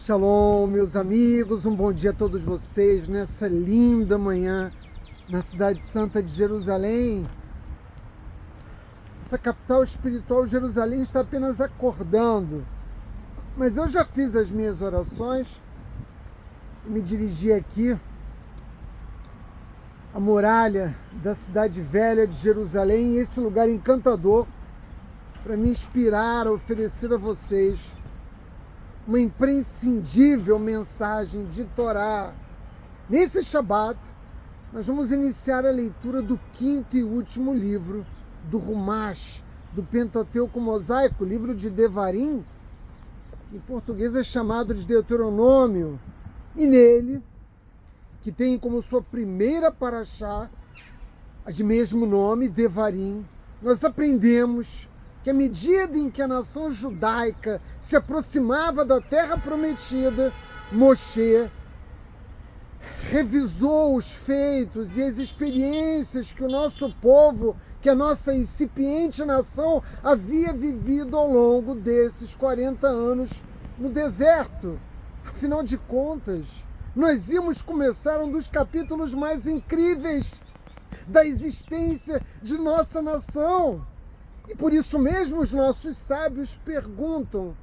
Shalom, meus amigos, um bom dia a todos vocês nessa linda manhã na cidade santa de Jerusalém. Essa capital espiritual, Jerusalém, está apenas acordando, mas eu já fiz as minhas orações e me dirigi aqui à muralha da cidade velha de Jerusalém, esse lugar encantador, para me inspirar a oferecer a vocês uma imprescindível mensagem de Torá. Nesse Shabat, nós vamos iniciar a leitura do quinto e último livro do Rumash, do Pentateuco Mosaico, livro de Devarim, que em português é chamado de Deuteronômio, e nele, que tem como sua primeira paraxá, a de mesmo nome, Devarim, nós aprendemos que à medida em que a nação judaica se aproximava da terra prometida, Moshe revisou os feitos e as experiências que o nosso povo, que a nossa incipiente nação havia vivido ao longo desses 40 anos no deserto. Afinal de contas, nós íamos começar um dos capítulos mais incríveis da existência de nossa nação. E por isso mesmo os nossos sábios perguntam: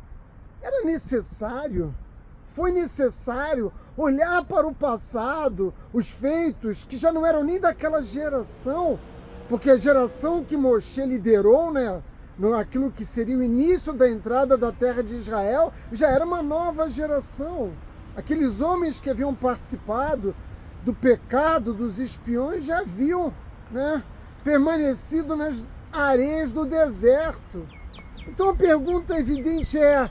era necessário? Foi necessário olhar para o passado, os feitos que já não eram nem daquela geração? Porque a geração que Moshe liderou, aquilo que seria o início da entrada da terra de Israel, já era uma nova geração. Aqueles homens que haviam participado do pecado dos espiões já haviam permanecido nas areias do deserto. Então a pergunta evidente é: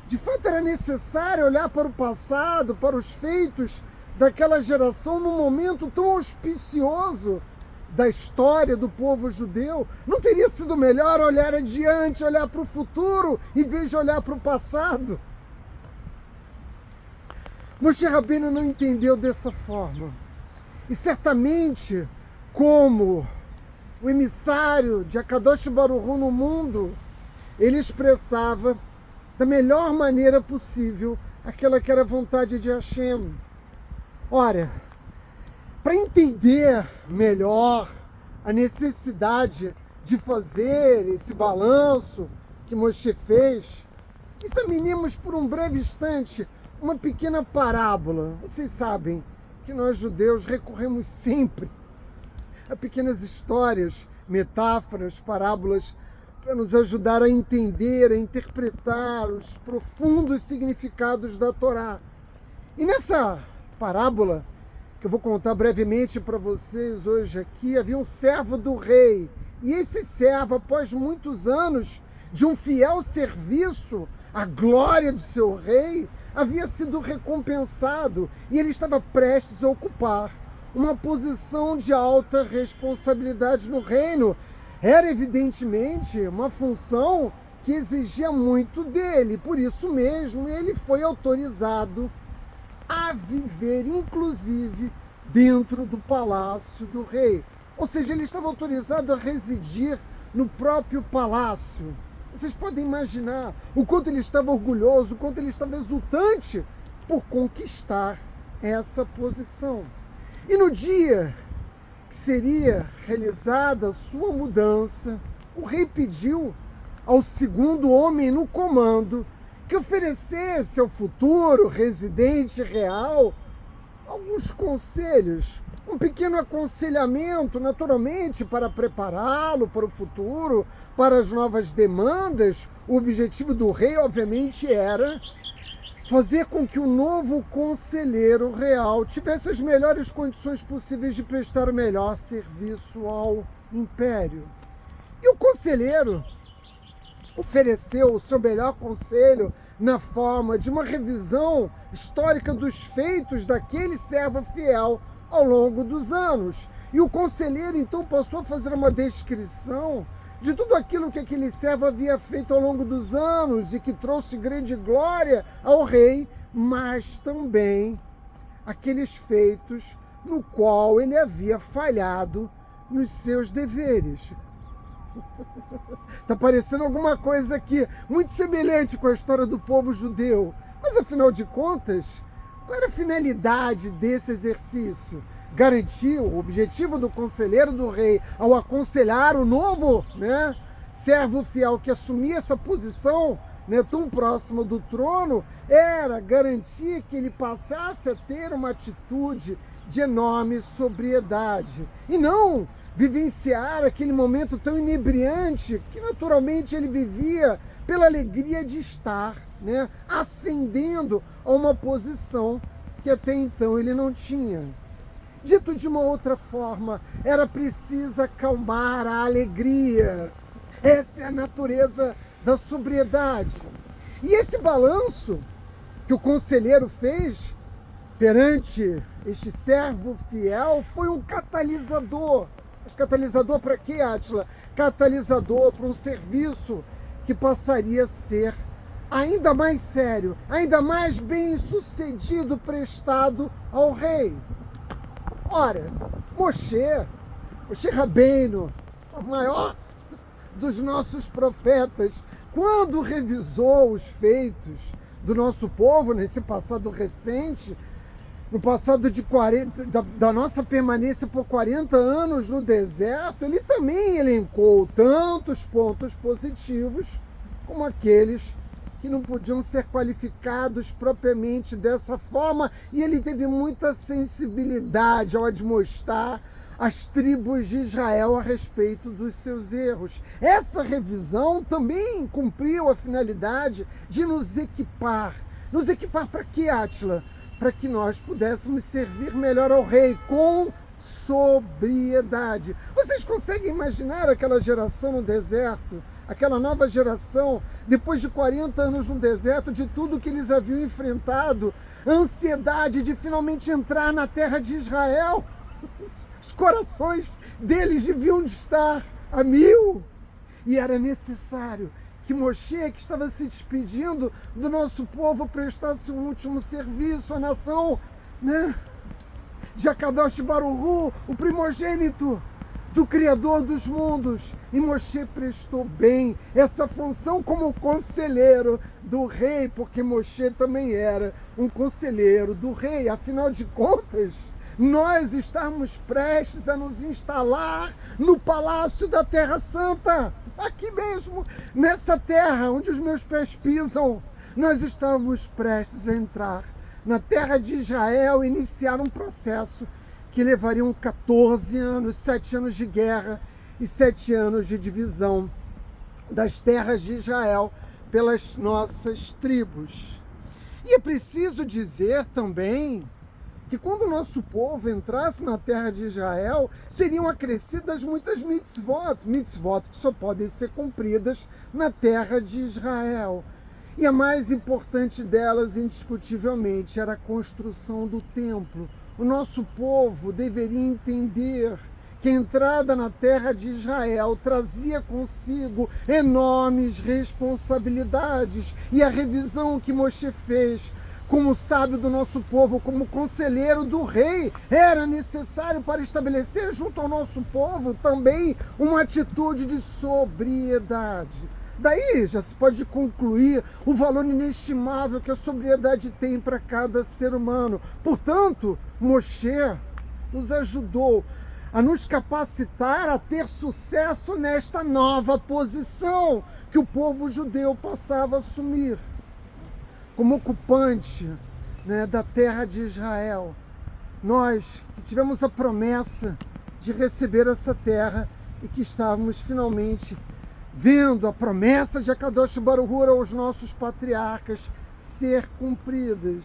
de fato era necessário olhar para o passado, para os feitos daquela geração num momento tão auspicioso da história do povo judeu? Não teria sido melhor olhar adiante, olhar para o futuro, em vez de olhar para o passado? Moshe Rabbeinu não entendeu dessa forma. E certamente, como o emissário de Akadosh Baruch Hu no mundo, ele expressava da melhor maneira possível aquela que era a vontade de Hashem. Ora, para entender melhor a necessidade de fazer esse balanço que Moshe fez, examinemos por um breve instante uma pequena parábola. Vocês sabem que nós judeus recorremos sempre a pequenas histórias, metáforas, parábolas, para nos ajudar a entender, a interpretar os profundos significados da Torá. E nessa parábola, que eu vou contar brevemente para vocês hoje aqui, havia um servo do rei, e esse servo, após muitos anos de um fiel serviço à glória de seu rei, havia sido recompensado, e ele estava prestes a ocupar uma posição de alta responsabilidade no reino. Era evidentemente uma função que exigia muito dele, por isso mesmo ele foi autorizado a viver, inclusive, dentro do palácio do rei. Ou seja, ele estava autorizado a residir no próprio palácio. Vocês podem imaginar o quanto ele estava orgulhoso, o quanto ele estava exultante por conquistar essa posição. E no dia que seria realizada a sua mudança, o rei pediu ao segundo homem no comando que oferecesse ao futuro residente real alguns conselhos, um pequeno aconselhamento, naturalmente, para prepará-lo para o futuro, para as novas demandas. O objetivo do rei, obviamente, era fazer com que o novo conselheiro real tivesse as melhores condições possíveis de prestar o melhor serviço ao império. E o conselheiro ofereceu o seu melhor conselho na forma de uma revisão histórica dos feitos daquele servo fiel ao longo dos anos. E o conselheiro então passou a fazer uma descrição de tudo aquilo que aquele servo havia feito ao longo dos anos e que trouxe grande glória ao rei, mas também aqueles feitos no qual ele havia falhado nos seus deveres. Está parecendo alguma coisa aqui muito semelhante com a história do povo judeu. Mas, afinal de contas, qual era a finalidade desse exercício? Garantir o objetivo do conselheiro do rei ao aconselhar o novo, servo fiel que assumia essa posição, tão próximo do trono, era garantir que ele passasse a ter uma atitude de enorme sobriedade e não vivenciar aquele momento tão inebriante que naturalmente ele vivia pela alegria de estar, ascendendo a uma posição que até então ele não tinha. Dito de uma outra forma, era preciso acalmar a alegria. Essa é a natureza da sobriedade. E esse balanço que o conselheiro fez perante este servo fiel foi um catalisador. Mas catalisador para quê, Átila? Catalisador para um serviço que passaria a ser ainda mais sério, ainda mais bem sucedido prestado ao rei. Ora, Moshe Rabbeinu, o maior dos nossos profetas, quando revisou os feitos do nosso povo nesse passado recente, no passado de da nossa permanência por 40 anos no deserto, ele também elencou tantos pontos positivos como aqueles que não podiam ser qualificados propriamente dessa forma, e ele teve muita sensibilidade ao admoestar as tribos de Israel a respeito dos seus erros. Essa revisão também cumpriu a finalidade de nos equipar. Nos equipar para quê, Átila? Para que nós pudéssemos servir melhor ao rei com sobriedade. Vocês conseguem imaginar aquela geração no deserto? Aquela nova geração, depois de 40 anos no deserto, de tudo que eles haviam enfrentado, a ansiedade de finalmente entrar na terra de Israel. Os corações deles deviam de estar a mil. E era necessário que Moshe, que estava se despedindo do nosso povo, prestasse um último serviço à nação, de Akadosh Baruch Hu, o primogênito do Criador dos mundos. E Moshe prestou bem essa função como conselheiro do rei, porque Moshe também era um conselheiro do rei. Afinal de contas, nós estamos prestes a nos instalar no Palácio da Terra Santa, aqui mesmo, nessa terra onde os meus pés pisam. Nós estamos prestes a entrar na terra de Israel e iniciar um processo que levariam 14 anos, 7 anos de guerra e 7 anos de divisão das terras de Israel pelas nossas tribos. E é preciso dizer também que quando o nosso povo entrasse na terra de Israel, seriam acrescidas muitas mitzvot que só podem ser cumpridas na terra de Israel. E a mais importante delas, indiscutivelmente, era a construção do templo. O nosso povo deveria entender que a entrada na terra de Israel trazia consigo enormes responsabilidades, e a revisão que Moshe fez como sábio do nosso povo, como conselheiro do rei, era necessário para estabelecer junto ao nosso povo também uma atitude de sobriedade. Daí já se pode concluir o valor inestimável que a sobriedade tem para cada ser humano. Portanto, Moshe nos ajudou a nos capacitar a ter sucesso nesta nova posição que o povo judeu passava a assumir como ocupante, da terra de Israel. Nós que tivemos a promessa de receber essa terra e que estávamos finalmente vendo a promessa de Akadosh Baruch Hu aos nossos patriarcas ser cumpridas.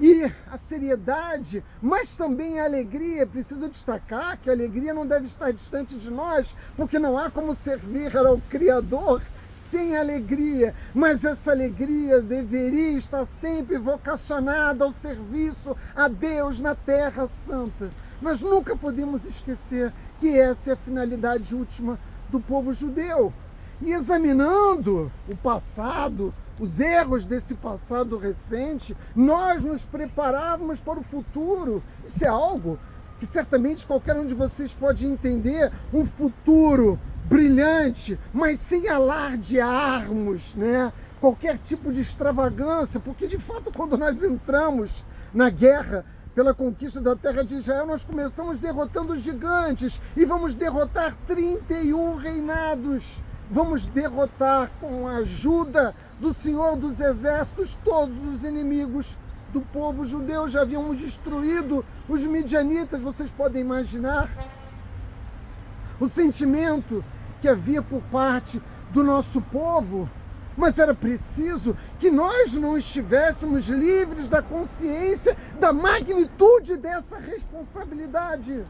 E a seriedade, mas também a alegria, preciso destacar que a alegria não deve estar distante de nós, porque não há como servir ao Criador sem alegria, mas essa alegria deveria estar sempre vocacionada ao serviço a Deus na Terra Santa. Nós nunca podemos esquecer que essa é a finalidade última do povo judeu. E examinando o passado, os erros desse passado recente, nós nos preparávamos para o futuro. Isso é algo que certamente qualquer um de vocês pode entender, um futuro brilhante, mas sem alardearmos, qualquer tipo de extravagância, porque de fato quando nós entramos na guerra pela conquista da terra de Israel, nós começamos derrotando os gigantes e vamos derrotar 31 reinados. Vamos derrotar com a ajuda do Senhor dos Exércitos todos os inimigos do povo judeu. Já havíamos destruído os midianitas, vocês podem imaginar o sentimento que havia por parte do nosso povo. Mas era preciso que nós não estivéssemos livres da consciência da magnitude dessa responsabilidade.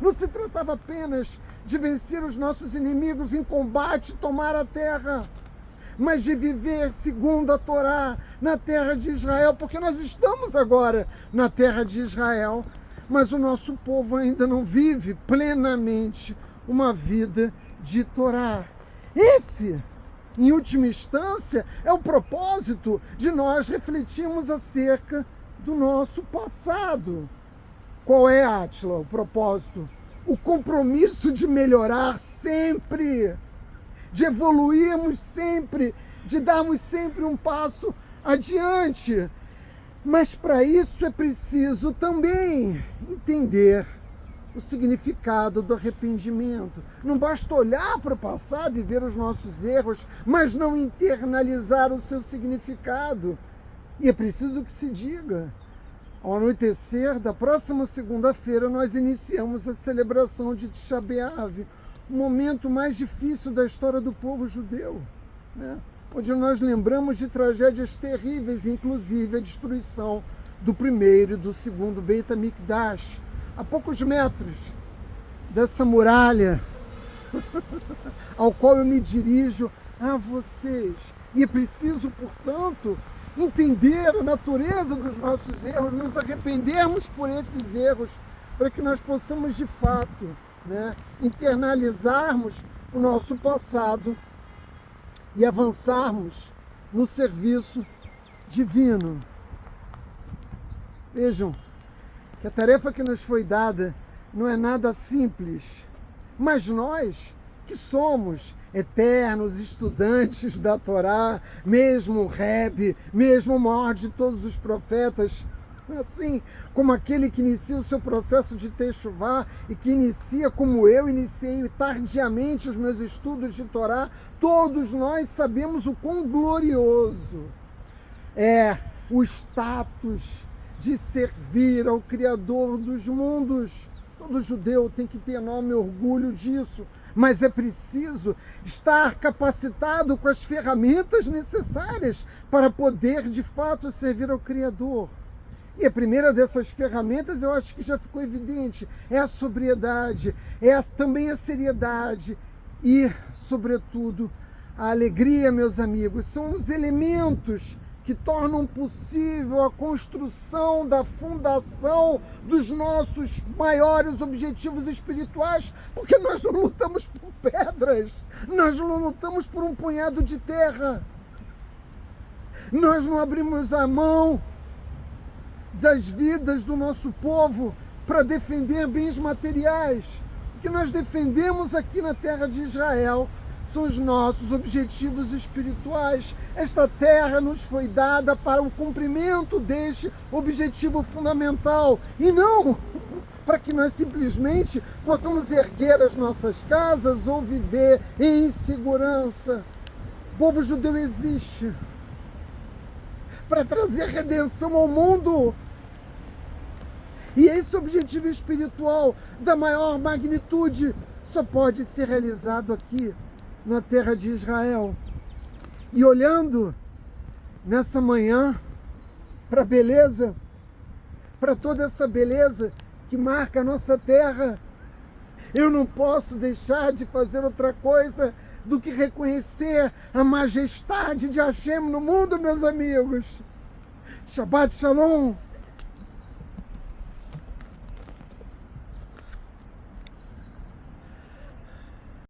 Não se tratava apenas de vencer os nossos inimigos em combate e tomar a terra, mas de viver segundo a Torá na terra de Israel, porque nós estamos agora na terra de Israel, mas o nosso povo ainda não vive plenamente uma vida de Torá. Esse, em última instância, é o propósito de nós refletirmos acerca do nosso passado. Qual é, Átila, o propósito? O compromisso de melhorar sempre, de evoluirmos sempre, de darmos sempre um passo adiante. Mas para isso é preciso também entender o significado do arrependimento. Não basta olhar para o passado e ver os nossos erros, mas não internalizar o seu significado. E é preciso que se diga: ao anoitecer da próxima segunda-feira, nós iniciamos a celebração de Tisha B'Av, o momento mais difícil da história do povo judeu, né? Onde nós lembramos de tragédias terríveis, inclusive a destruição do primeiro e do segundo Beit HaMikdash, a poucos metros dessa muralha ao qual eu me dirijo a vocês. E é preciso, portanto, entender a natureza dos nossos erros, nos arrependermos por esses erros, para que nós possamos, de fato, né, internalizarmos o nosso passado e avançarmos no serviço divino. Vejam que a tarefa que nos foi dada não é nada simples, mas nós que somos eternos estudantes da Torá, mesmo o Rebbe, mesmo o maior de todos os profetas, assim como aquele que inicia o seu processo de Teshuvá e que inicia, como eu iniciei tardiamente os meus estudos de Torá, todos nós sabemos o quão glorioso é o status de servir ao Criador dos mundos. Todo judeu tem que ter enorme orgulho disso, mas é preciso estar capacitado com as ferramentas necessárias para poder, de fato, servir ao Criador. E a primeira dessas ferramentas, eu acho que já ficou evidente, é a sobriedade, também a seriedade e, sobretudo, a alegria, meus amigos. São os elementos que tornam possível a construção da fundação dos nossos maiores objetivos espirituais, porque nós não lutamos por pedras, nós não lutamos por um punhado de terra, nós não abrimos a mão das vidas do nosso povo para defender bens materiais. O que nós defendemos aqui na terra de Israel são os nossos objetivos espirituais. Esta terra nos foi dada para o cumprimento deste objetivo fundamental e não para que nós simplesmente possamos erguer as nossas casas ou viver em segurança. O povo judeu existe para trazer redenção ao mundo. E esse objetivo espiritual da maior magnitude só pode ser realizado aqui na terra de Israel. E olhando nessa manhã para a beleza, para toda essa beleza que marca a nossa terra, eu não posso deixar de fazer outra coisa do que reconhecer a majestade de Hashem no mundo, meus amigos. Shabbat Shalom.